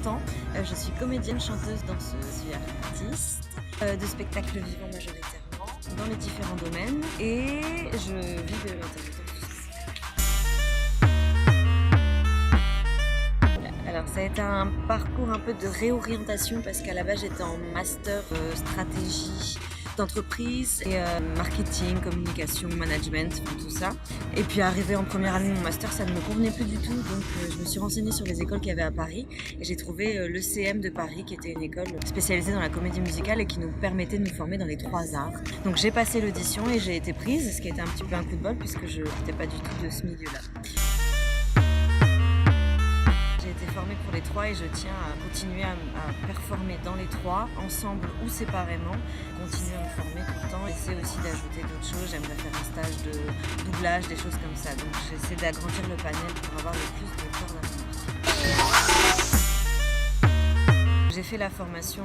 ans. Je suis comédienne, chanteuse, danseuse et artiste de spectacles vivants majoritairement dans les différents domaines et je vis de l'intermittence. Alors ça a été un parcours un peu de réorientation parce qu'à la base j'étais en master stratégie d'entreprise et marketing, communication, management, enfin, tout ça. Et puis arrivé en première année de mon master, ça ne me convenait plus du tout, donc je me suis renseignée sur les écoles qu'il y avait à Paris et j'ai trouvé l'ECM de Paris qui était une école spécialisée dans la comédie musicale et qui nous permettait de nous former dans les 3 arts. Donc j'ai passé l'audition et j'ai été prise, ce qui a été un petit peu un coup de bol puisque je n'étais pas du tout de ce milieu-là. J'ai été formée pour les 3 et je tiens à continuer à performer dans les 3, ensemble ou séparément, continuer à me former tout le temps, essayer aussi d'ajouter d'autres choses. J'aimerais faire un stage de doublage, des choses comme ça, donc j'essaie d'agrandir le panel pour avoir le plus de cordes à mon arc. J'ai fait la formation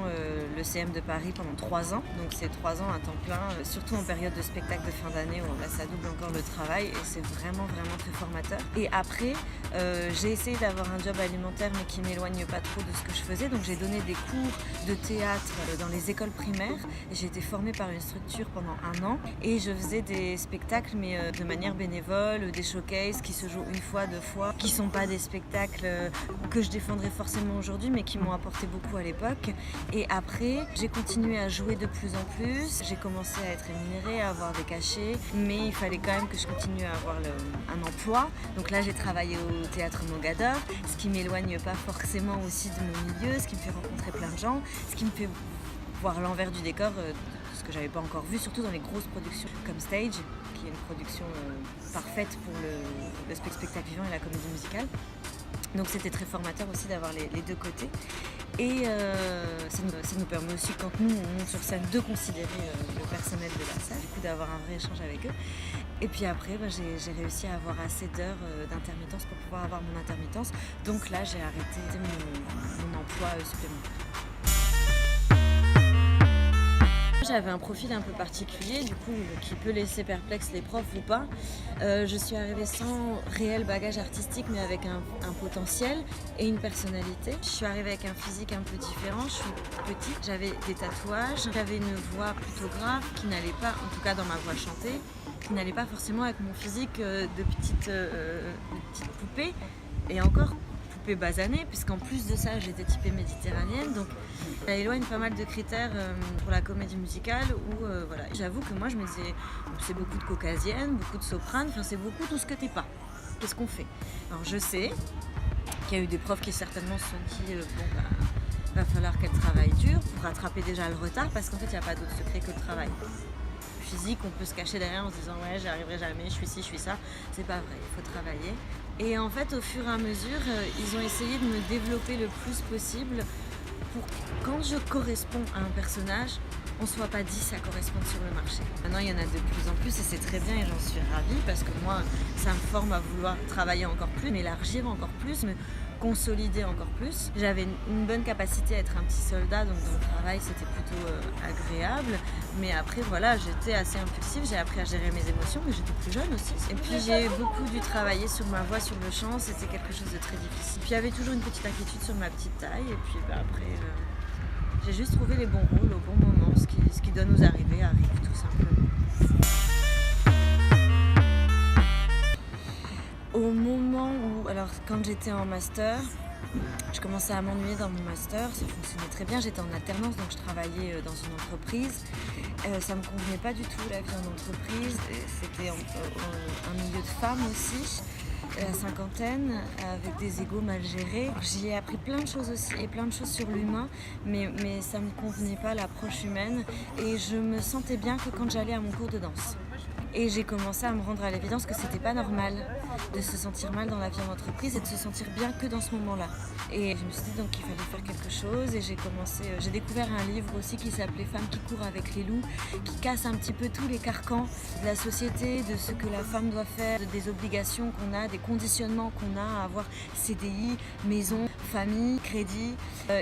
l'ECM de Paris pendant 3 ans, donc c'est 3 ans à temps plein, surtout en période de spectacle de fin d'année où là ça double encore le travail et c'est vraiment très formateur. Et après, j'ai essayé d'avoir un job alimentaire mais qui m'éloigne pas trop de ce que je faisais, donc j'ai donné des cours de théâtre dans les écoles primaires et j'ai été formée par une structure pendant 1 an et je faisais des spectacles mais de manière bénévole, des showcases qui se jouent 1 fois, 2 fois, qui sont pas des spectacles que je défendrais forcément aujourd'hui mais qui m'ont apporté beaucoup à l'époque. Et après, j'ai continué à jouer de plus en plus. J'ai commencé à être rémunérée, à avoir des cachets, mais il fallait quand même que je continue à avoir un emploi. Donc là, j'ai travaillé au théâtre Mogador, ce qui m'éloigne pas forcément aussi de mon milieu, ce qui me fait rencontrer plein de gens, ce qui me fait voir l'envers du décor, ce que j'avais pas encore vu, surtout dans les grosses productions comme Stage, qui est une production parfaite pour le spectacle vivant et la comédie musicale. Donc c'était très formateur aussi d'avoir les 2 côtés. Et ça nous permet aussi, quand nous on monte sur scène, de considérer le personnel de la salle, du coup d'avoir un vrai échange avec eux. Et puis après, j'ai réussi à avoir assez d'heures d'intermittence pour pouvoir avoir mon intermittence. Donc là, j'ai arrêté mon emploi supplémentaire. J'avais un profil un peu particulier, du coup, qui peut laisser perplexe les profs ou pas. Je suis arrivée sans réel bagage artistique, mais avec un potentiel et une personnalité. Je suis arrivée avec un physique un peu différent. Je suis petite, j'avais des tatouages, j'avais une voix plutôt grave qui n'allait pas, en tout cas dans ma voix chantée, qui n'allait pas forcément avec mon physique de petite poupée. Et encore poupée basanée, puisqu'en plus de ça, j'étais typée méditerranéenne. Donc ça éloigne pas mal de critères pour la comédie musicale où voilà. J'avoue que moi je me disais c'est beaucoup de caucasiennes, beaucoup de sopranes, enfin c'est beaucoup tout ce que t'es pas. Qu'est-ce qu'on fait? Alors je sais qu'il y a eu des profs qui certainement se sont dit va falloir qu'elle travaille dur pour rattraper déjà le retard parce qu'en fait il n'y a pas d'autre secret que le travail. Physique, on peut se cacher derrière en se disant ouais j'y arriverai jamais, je suis ci, je suis ça. C'est pas vrai, il faut travailler. Et en fait au fur et à mesure, ils ont essayé de me développer le plus possible pour quand je corresponds à un personnage, on ne soit pas 10 à correspondre sur le marché. Maintenant, il y en a de plus en plus et c'est très bien et j'en suis ravie parce que moi, ça me forme à vouloir travailler encore plus, m'élargir encore plus, me consolider encore plus. J'avais une bonne capacité à être un petit soldat, donc dans le travail, c'était plutôt agréable. Mais après, voilà, j'étais assez impulsive, j'ai appris à gérer mes émotions, mais j'étais plus jeune aussi. Et puis, j'ai beaucoup dû travailler sur ma voix, sur le chant, c'était quelque chose de très difficile. Puis, il y avait toujours une petite inquiétude sur ma petite taille, et puis après... j'ai juste trouvé les bons rôles au bon moment, ce qui doit nous arriver arrive tout simplement. Au moment où, alors quand j'étais en master, je commençais à m'ennuyer dans mon master, ça fonctionnait très bien, j'étais en alternance donc je travaillais dans une entreprise. Ça me convenait pas du tout la vie en entreprise, c'était un milieu de femmes aussi. La cinquantaine, avec des égos mal gérés. J'y ai appris plein de choses aussi et plein de choses sur l'humain, mais ça me convenait pas l'approche humaine et je me sentais bien que quand j'allais à mon cours de danse. Et j'ai commencé à me rendre à l'évidence que c'était pas normal de se sentir mal dans la vie en entreprise et de se sentir bien que dans ce moment-là. Et je me suis dit donc qu'il fallait faire quelque chose et j'ai découvert un livre aussi qui s'appelait Femmes qui courent avec les loups, qui casse un petit peu tous les carcans de la société, de ce que la femme doit faire, des obligations qu'on a, des conditionnements qu'on a à avoir CDI, maison, famille, crédit.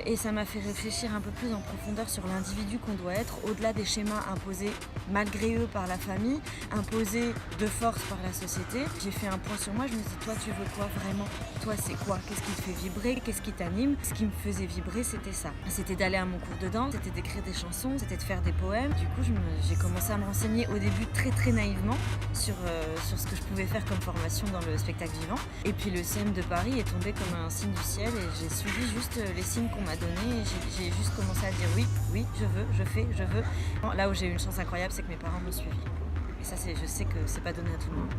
Et ça m'a fait réfléchir un peu plus en profondeur sur l'individu qu'on doit être, au-delà des schémas imposés malgré eux par la famille, imposé de force par la société. J'ai fait un point sur moi, je me dis toi tu veux quoi vraiment? Toi c'est quoi? Qu'est-ce qui te fait vibrer? Qu'est-ce qui t'anime? Ce qui me faisait vibrer c'était ça. C'était d'aller à mon cours de danse, c'était d'écrire des chansons, c'était de faire des poèmes. Du coup j'ai commencé à me renseigner au début très naïvement sur ce que je pouvais faire comme formation dans le spectacle vivant. Et puis le CM de Paris est tombé comme un signe du ciel et j'ai suivi juste les signes qu'on m'a donnés et j'ai juste commencé à dire oui, je veux, je fais, je veux. Là où j'ai eu une chance incroyable, c'est que mes parents m'ont suivi. Et ça, je sais que c'est pas donné à tout le monde.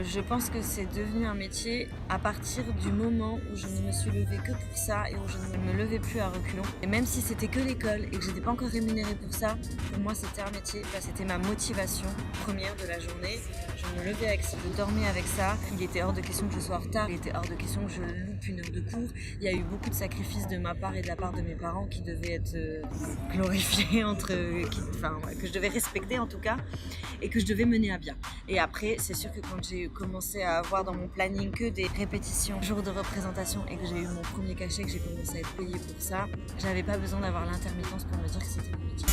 Je pense que c'est devenu un métier à partir du moment où je ne me suis levée que pour ça et où je ne me levais plus à reculons. Et même si c'était que l'école et que je n'étais pas encore rémunérée pour ça, pour moi c'était un métier, c'était ma motivation première de la journée. Je me levais avec ça, je dormais avec ça. Il était hors de question que je sois en retard, il était hors de question que je loupe une heure de cours. Il y a eu beaucoup de sacrifices de ma part et de la part de mes parents qui devaient être glorifiés, que je devais respecter en tout cas, et que je devais mener à bien. Et après, c'est sûr que quand j'ai commencé à avoir dans mon planning que des répétitions, jours de représentation et que j'ai eu mon premier cachet, que j'ai commencé à être payée pour ça, j'avais pas besoin d'avoir l'intermittence pour me dire que c'était mon métier.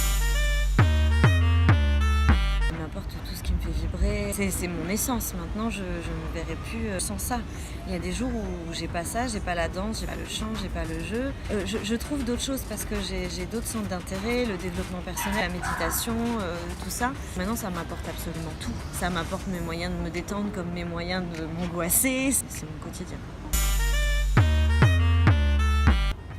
N'importe tout ce qui me fait vibrer, c'est mon essence. Maintenant, je ne me verrai plus sans ça. Il y a des jours où j'ai pas ça, j'ai pas la danse, j'ai pas le chant, j'ai pas le jeu. Je trouve d'autres choses parce que j'ai d'autres centres d'intérêt, le développement personnel, la méditation, tout ça. Maintenant, ça m'apporte absolument tout. Ça m'apporte mes moyens de me détendre comme mes moyens de m'angoisser. C'est mon quotidien.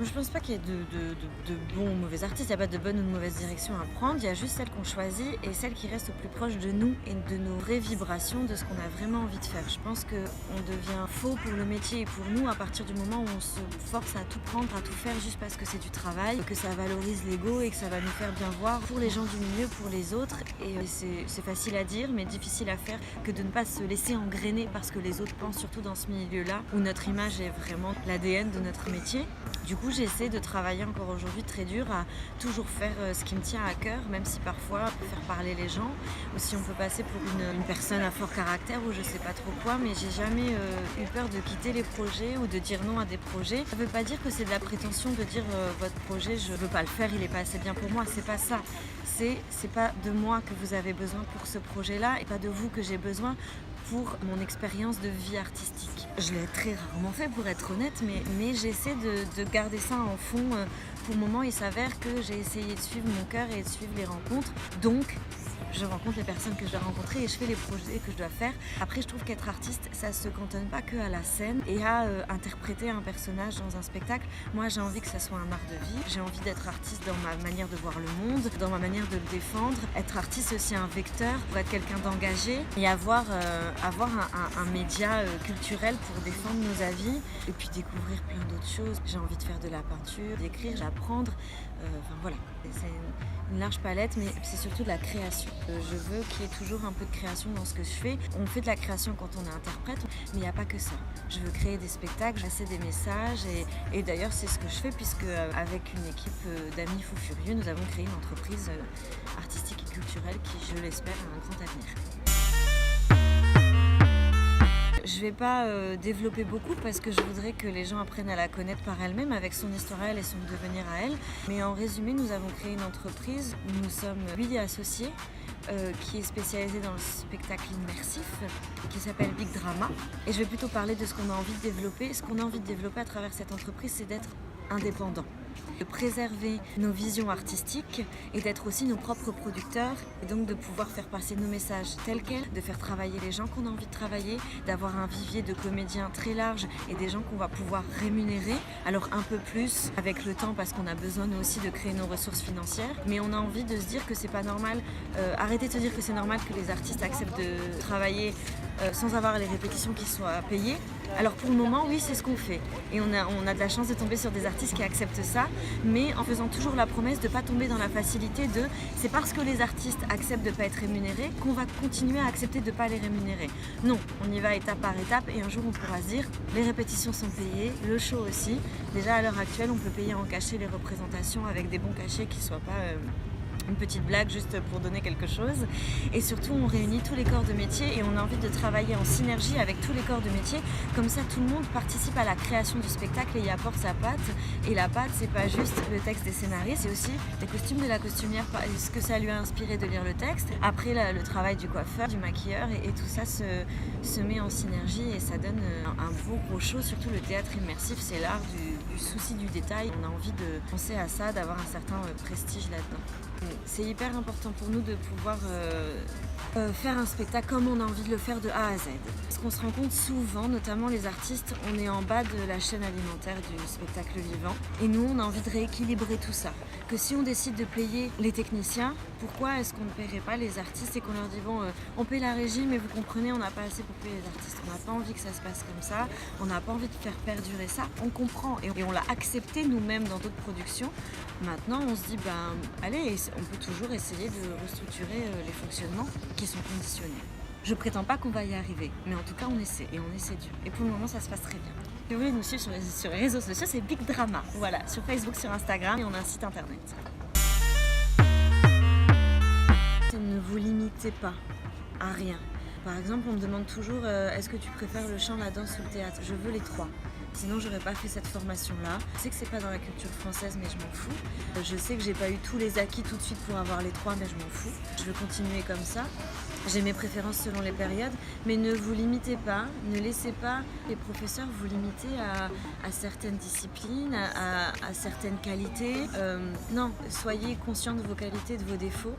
Je pense pas qu'il y ait de bons ou mauvais artistes, il n'y a pas de bonne ou de mauvaise direction à prendre, il y a juste celle qu'on choisit et celle qui reste au plus proche de nous et de nos vraies vibrations, de ce qu'on a vraiment envie de faire. Je pense qu'on devient faux pour le métier et pour nous à partir du moment où on se force à tout prendre, à tout faire juste parce que c'est du travail, que ça valorise l'ego et que ça va nous faire bien voir pour les gens du milieu, pour les autres. Et c'est facile à dire mais difficile à faire que de ne pas se laisser engrainer parce que les autres pensent, surtout dans ce milieu-là où notre image est vraiment l'ADN de notre métier. Du coup, j'essaie de travailler encore aujourd'hui très dur à toujours faire ce qui me tient à cœur, même si parfois on peut faire parler les gens, ou si on peut passer pour une personne à fort caractère ou je sais pas trop quoi, mais j'ai jamais eu peur de quitter les projets ou de dire non à des projets. Ça veut pas dire que c'est de la prétention de dire votre projet, je veux pas le faire, il est pas assez bien pour moi, c'est pas ça. C'est pas de moi que vous avez besoin pour ce projet-là et pas de vous que j'ai besoin pour mon expérience de vie artistique. Je l'ai très rarement fait pour être honnête, mais j'essaie de garder ça en fond. Pour le moment, il s'avère que j'ai essayé de suivre mon cœur et de suivre les rencontres. Donc, je rencontre les personnes que je dois rencontrer et je fais les projets que je dois faire. Après, je trouve qu'être artiste, ça se cantonne pas que à la scène et à interpréter un personnage dans un spectacle. Moi, j'ai envie que ça soit un art de vie. J'ai envie d'être artiste dans ma manière de voir le monde, dans ma manière de le défendre. Être artiste, c'est aussi un vecteur pour être quelqu'un d'engagé et avoir un média culturel pour défendre nos avis et puis découvrir plein d'autres choses. J'ai envie de faire de la peinture, d'écrire, d'apprendre. Voilà, c'est une large palette, mais c'est surtout de la création. Je veux qu'il y ait toujours un peu de création dans ce que je fais. On fait de la création quand on est interprète, mais il n'y a pas que ça. Je veux créer des spectacles, passer des messages et d'ailleurs c'est ce que je fais puisque avec une équipe d'amis fous furieux, nous avons créé une entreprise artistique et culturelle qui, je l'espère, a un grand avenir. Je ne vais pas développer beaucoup parce que je voudrais que les gens apprennent à la connaître par elle-même avec son histoire à elle et son devenir à elle. Mais en résumé, nous avons créé une entreprise où nous sommes 8 associés qui est spécialisée dans le spectacle immersif qui s'appelle Big Drama. Et je vais plutôt parler de ce qu'on a envie de développer. Ce qu'on a envie de développer à travers cette entreprise, c'est d'être indépendant, de préserver nos visions artistiques et d'être aussi nos propres producteurs et donc de pouvoir faire passer nos messages tels quels, de faire travailler les gens qu'on a envie de travailler, d'avoir un vivier de comédiens très large et des gens qu'on va pouvoir rémunérer, alors un peu plus avec le temps parce qu'on a besoin nous aussi de créer nos ressources financières, mais on a envie de se dire que c'est pas normal, arrêtez de se dire que c'est normal que les artistes acceptent de travailler sans avoir les répétitions qui soient payées. Alors pour le moment, oui, c'est ce qu'on fait et on a de la chance de tomber sur des artistes qui acceptent ça, mais en faisant toujours la promesse de ne pas tomber dans la facilité de c'est parce que les artistes acceptent de ne pas être rémunérés qu'on va continuer à accepter de ne pas les rémunérer. Non, on y va étape par étape et un jour on pourra se dire les répétitions sont payées, le show aussi. Déjà à l'heure actuelle, on peut payer en cachet les représentations avec des bons cachets qui ne soient pas une petite blague juste pour donner quelque chose. Et surtout, on réunit tous les corps de métier et on a envie de travailler en synergie avec tous les corps de métier. Comme ça, tout le monde participe à la création du spectacle et y apporte sa patte. Et la patte, c'est pas juste le texte des scénaristes, c'est aussi les costumes de la costumière, ce que ça lui a inspiré de lire le texte. Après, le travail du coiffeur, du maquilleur et tout ça se met en synergie et ça donne un beau gros show. Surtout le théâtre immersif, c'est l'art du souci du détail. On a envie de penser à ça, d'avoir un certain prestige là-dedans. C'est hyper important pour nous de pouvoir faire un spectacle comme on a envie de le faire de A à Z. Parce qu'on se rend compte souvent, notamment les artistes, on est en bas de la chaîne alimentaire du spectacle vivant. Et nous, on a envie de rééquilibrer tout ça. Que si on décide de payer les techniciens, pourquoi est-ce qu'on ne paierait pas les artistes et qu'on leur dit bon, on paie la régie, mais vous comprenez, on n'a pas assez pour payer les artistes. On n'a pas envie que ça se passe comme ça. On n'a pas envie de faire perdurer ça. On comprend et on l'a accepté nous-mêmes dans d'autres productions. Maintenant, on se dit allez, on peut toujours essayer de restructurer les fonctionnements qui sont conditionnés. Je prétends pas qu'on va y arriver, mais en tout cas on essaie et on essaie dur. Et pour le moment ça se passe très bien. Si vous voulez nous suivre sur les réseaux sociaux, c'est Big Drama. Voilà, sur Facebook, sur Instagram et on a un site internet. Ne vous limitez pas à rien. Par exemple, on me demande toujours est-ce que tu préfères le chant, la danse ou le théâtre? Je veux les trois. Sinon, j'aurais pas fait cette formation-là. Je sais que c'est pas dans la culture française, mais je m'en fous. Je sais que j'ai pas eu tous les acquis tout de suite pour avoir les trois, mais je m'en fous. Je veux continuer comme ça. J'ai mes préférences selon les périodes, mais ne vous limitez pas, ne laissez pas les professeurs vous limiter à certaines disciplines, à certaines qualités. Non, soyez conscients de vos qualités, de vos défauts.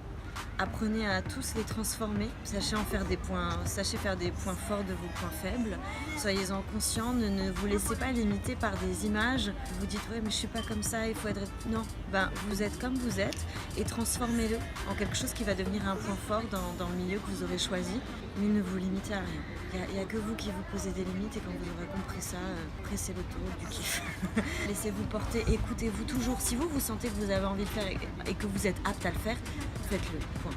Apprenez à tous les transformer, sachez faire des points forts de vos points faibles, soyez-en conscients, ne vous laissez pas limiter par des images, vous vous dites ouais mais je suis pas comme ça, il faut être... Non, vous êtes comme vous êtes et transformez-le en quelque chose qui va devenir un point fort dans le milieu que vous aurez choisi, mais ne vous limitez à rien. Il n'y a que vous qui vous posez des limites et quand vous aurez compris ça, pressez l'autoroute du kiff. Laissez-vous porter, écoutez-vous toujours. Si vous sentez que vous avez envie de le faire et que vous êtes apte à le faire, faites-le. Point.